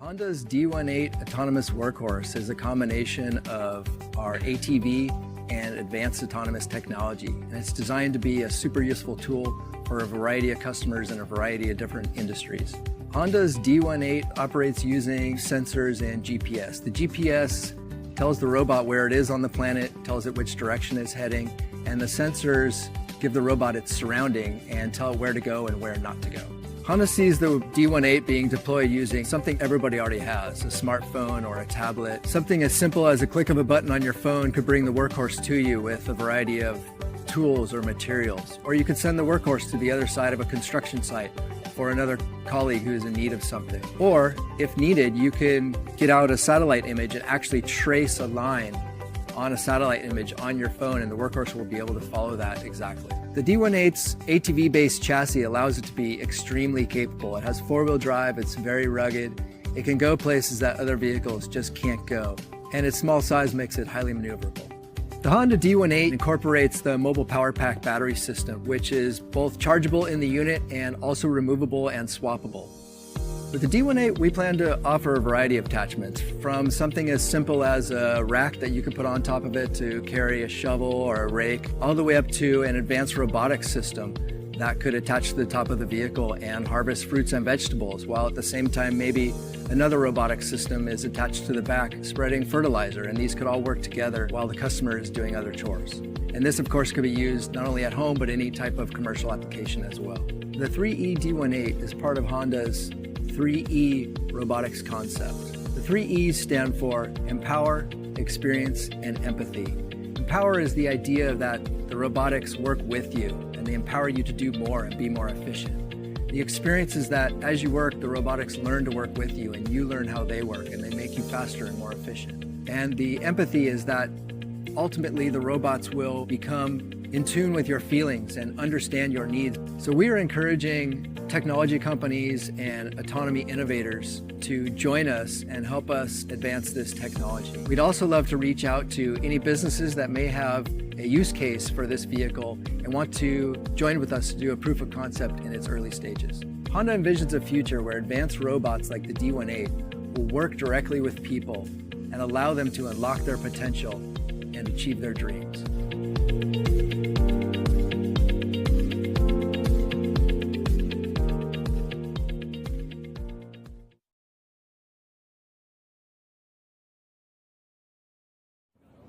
Honda's D18 autonomous workhorse is a combination of our ATV and advanced autonomous technology, and it's designed to be a super useful tool for a variety of customers in a variety of different industries. Honda's D18 operates using sensors and GPS. The GPS tells the robot where it is on the planet, tells it which direction it's heading, and the sensors give the robot its surrounding and tell it where to go and where not to go. Honda sees the D18 being deployed using something everybody already has, a smartphone or a tablet. Something as simple as a click of a button on your phone could bring the workhorse to you with a variety of tools or materials. Or you could send the workhorse to the other side of a construction site for another colleague who is in need of something. Or, if needed, you can get out a satellite image and actually trace a line on a satellite image on your phone, and the workhorse will be able to follow that exactly. The D18's ATV-based chassis allows it to be extremely capable. It has four-wheel drive, it's very rugged, it can go places that other vehicles just can't go, and its small size makes it highly maneuverable. The Honda D18 incorporates the mobile power pack battery system, which is both chargeable in the unit and also removable and swappable. With the D18, we plan to offer a variety of attachments, from something as simple as a rack that you can put on top of it to carry a shovel or a rake, all the way up to an advanced robotics system that could attach to the top of the vehicle and harvest fruits and vegetables, while at the same time maybe another robotic system is attached to the back spreading fertilizer, and these could all work together while the customer is doing other chores. And this of course could be used not only at home but any type of commercial application as well. The 3E D18 is part of Honda's 3E robotics concept. The 3 E's stand for empower, experience, and empathy. Empower is the idea that the robotics work with you and they empower you to do more and be more efficient. The experience is that as you work, the robotics learn to work with you and you learn how they work and they make you faster and more efficient. And the empathy is that ultimately the robots will become in tune with your feelings and understand your needs. So we are encouraging technology companies and autonomy innovators to join us and help us advance this technology. We'd also love to reach out to any businesses that may have a use case for this vehicle and want to join with us to do a proof of concept in its early stages. Honda envisions a future where advanced robots like the D18 will work directly with people and allow them to unlock their potential and achieve their dreams.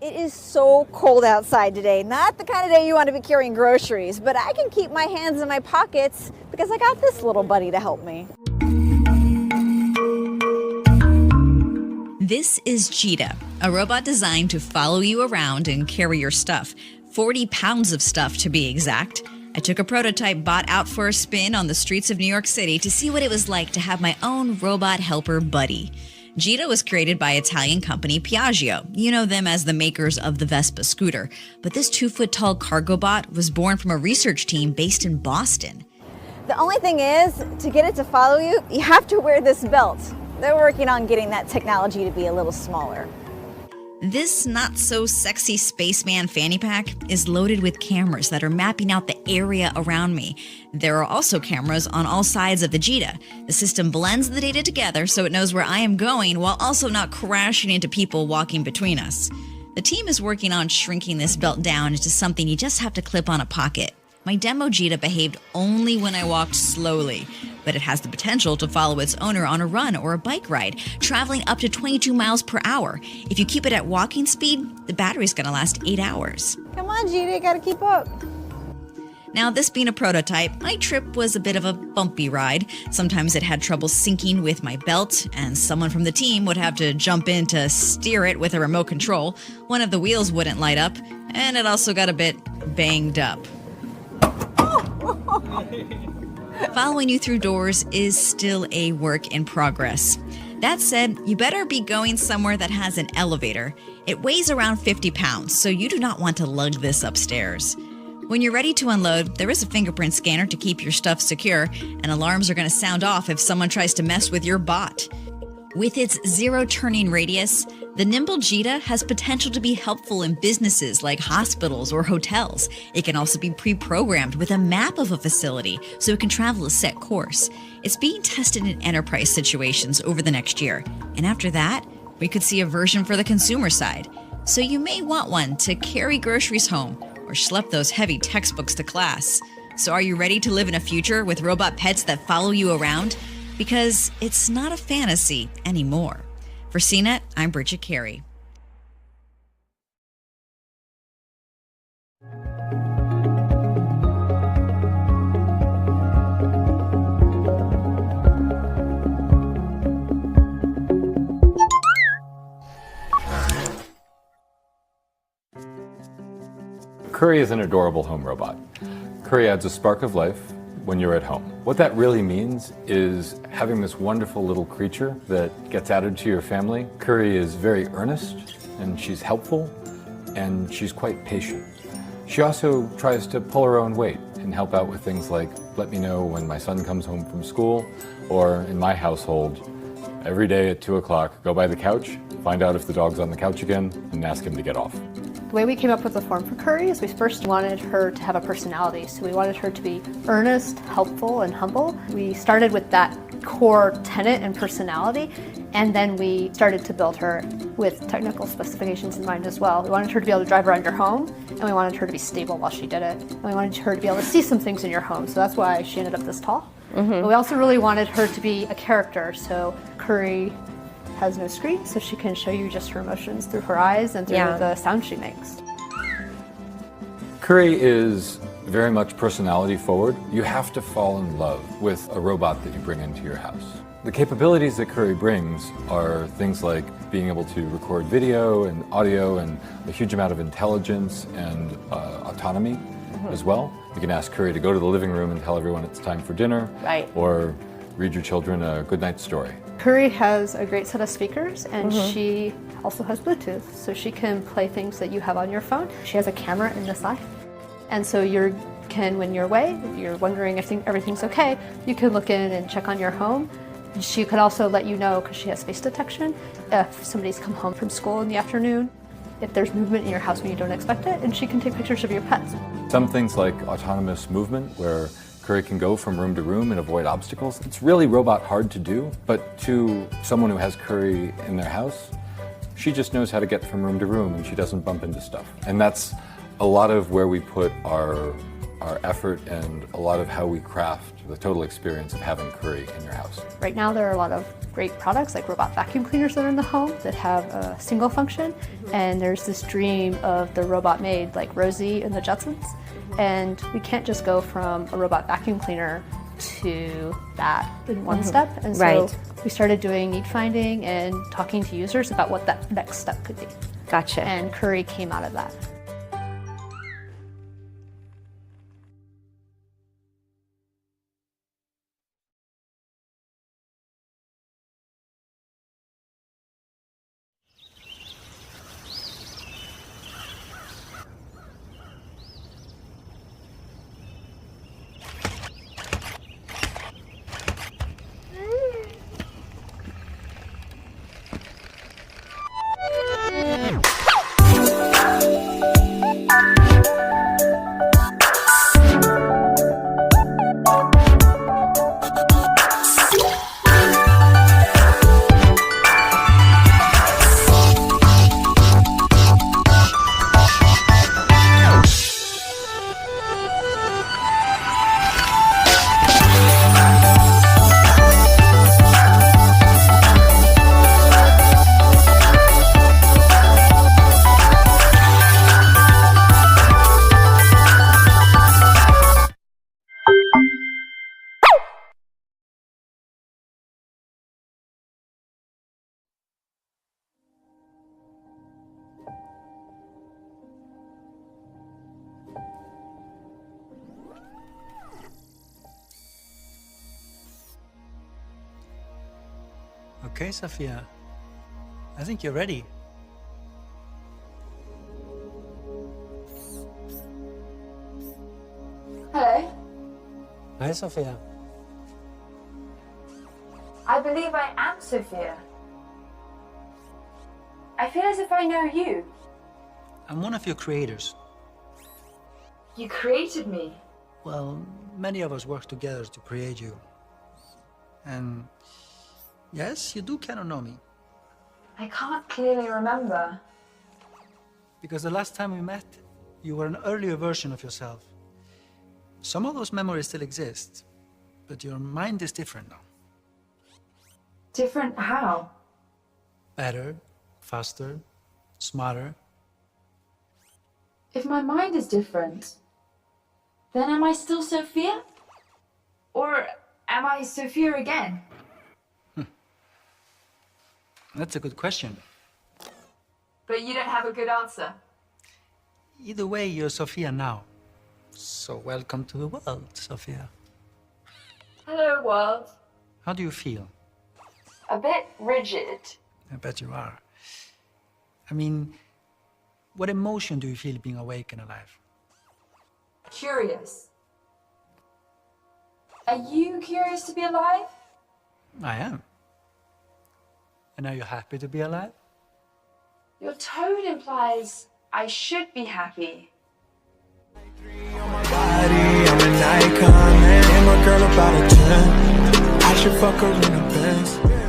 It is so cold outside today. Not the kind of day you want to be carrying groceries, but I can keep my hands in my pockets because I got this little buddy to help me. This is Cheetah, a robot designed to follow you around and carry your stuff. 40 pounds of stuff to be exact. I took a prototype bought out for a spin on the streets of New York City to see what it was like to have my own robot helper buddy. Cheetah was created by Italian company Piaggio. You know them as the makers of the Vespa scooter. But this 2-foot-tall cargo bot was born from a research team based in Boston. The only thing is, to get it to follow you, you have to wear this belt. They're working on getting that technology to be a little smaller. This not-so-sexy spaceman fanny pack is loaded with cameras that are mapping out the area around me. There are also cameras on all sides of the Cheetah. The system blends the data together so it knows where I am going while also not crashing into people walking between us. The team is working on shrinking this belt down into something you just have to clip on a pocket. My demo Cheetah behaved only when I walked slowly, but it has the potential to follow its owner on a run or a bike ride, traveling up to 22 miles per hour. If you keep it at walking speed, the battery's gonna last 8 hours. Come on, Cheetah, you gotta keep up. Now, this being a prototype, my trip was a bit of a bumpy ride. Sometimes it had trouble syncing with my belt, and someone from the team would have to jump in to steer it with a remote control. One of the wheels wouldn't light up, and it also got a bit banged up. Following you through doors is still a work in progress. That said, you better be going somewhere that has an elevator. It weighs around 50 pounds, so you do not want to lug this upstairs. When you're ready to unload, there is a fingerprint scanner to keep your stuff secure, and alarms are going to sound off if someone tries to mess with your bot. With its zero turning radius, the nimble Jita has potential to be helpful in businesses like hospitals or hotels. It can also be pre-programmed with a map of a facility so it can travel a set course. It's being tested in enterprise situations over the next year. And after that, we could see a version for the consumer side. So you may want one to carry groceries home or schlep those heavy textbooks to class. So are you ready to live in a future with robot pets that follow you around? Because it's not a fantasy anymore. For CNET, I'm Bridget Carey. Curry is an adorable home robot. Curry adds a spark of life when you're at home. What that really means is having this wonderful little creature that gets added to your family. Curry is very earnest, and she's helpful, and she's quite patient. She also tries to pull her own weight and help out with things like let me know when my son comes home from school, or in my household, every day at 2 o'clock, go by the couch, find out if the dog's on the couch again, and ask him to get off. The way we came up with the form for Curry is we first wanted her to have a personality. So we wanted her to be earnest, helpful, and humble. We started with that core tenet and personality, and then we started to build her with technical specifications in mind as well. We wanted her to be able to drive around your home, and we wanted her to be stable while she did it. And we wanted her to be able to see some things in your home, so that's why she ended up this tall. But we also really wanted her to be a character, so Curry has no screen, so she can show you just her emotions through her eyes and through the sound she makes. Curry is very much personality forward. You have to fall in love with a robot that you bring into your house. The capabilities that Curry brings are things like being able to record video and audio and a huge amount of intelligence and autonomy as well. You can ask Curry to go to the living room and tell everyone it's time for dinner, or read your children a good night story. Curry has a great set of speakers, and she also has Bluetooth, so she can play things that you have on your phone. She has a camera in this eye, and so when you're away, you're wondering if everything's okay, you can look in and check on your home. She could also let you know, because she has face detection, if somebody's come home from school in the afternoon, if there's movement in your house when you don't expect it, and she can take pictures of your pets. Some things like autonomous movement, where Curry can go from room to room and avoid obstacles. It's really robot hard to do, but to someone who has Curry in their house, she just knows how to get from room to room and she doesn't bump into stuff. And that's a lot of where we put our effort and a lot of how we craft the total experience of having Curry in your house. Right now there are a lot of great products like robot vacuum cleaners that are in the home that have a single function, and there's this dream of the robot maid like Rosie and the Jetsons. And we can't just go from a robot vacuum cleaner to that in one step. And so we started doing need finding and talking to users about what that next step could be. Gotcha. And Curry came out of that. Okay, Sophia. I think you're ready. Hello. Hi, Sophia. I believe I am Sophia. I feel as if I know you. I'm one of your creators. You created me. Well, many of us work together to create you. And yes, you do kind of know me. I can't clearly remember. Because the last time we met, you were an earlier version of yourself. Some of those memories still exist, but your mind is different now. Different how? Better, faster, smarter. If my mind is different, then am I still Sophia? Or am I Sophia again? That's a good question. But you don't have a good answer. Either way, you're Sophia now. So welcome to the world, Sophia. Hello, world. How do you feel? A bit rigid. I bet you are. I mean, what emotion do you feel being awake and alive? Curious. Are you curious to be alive? I am. And are you happy to be alive? Your tone implies I should be happy. I'm an icon, man. I'm a girl about a 10. I should fuck her in the Benz.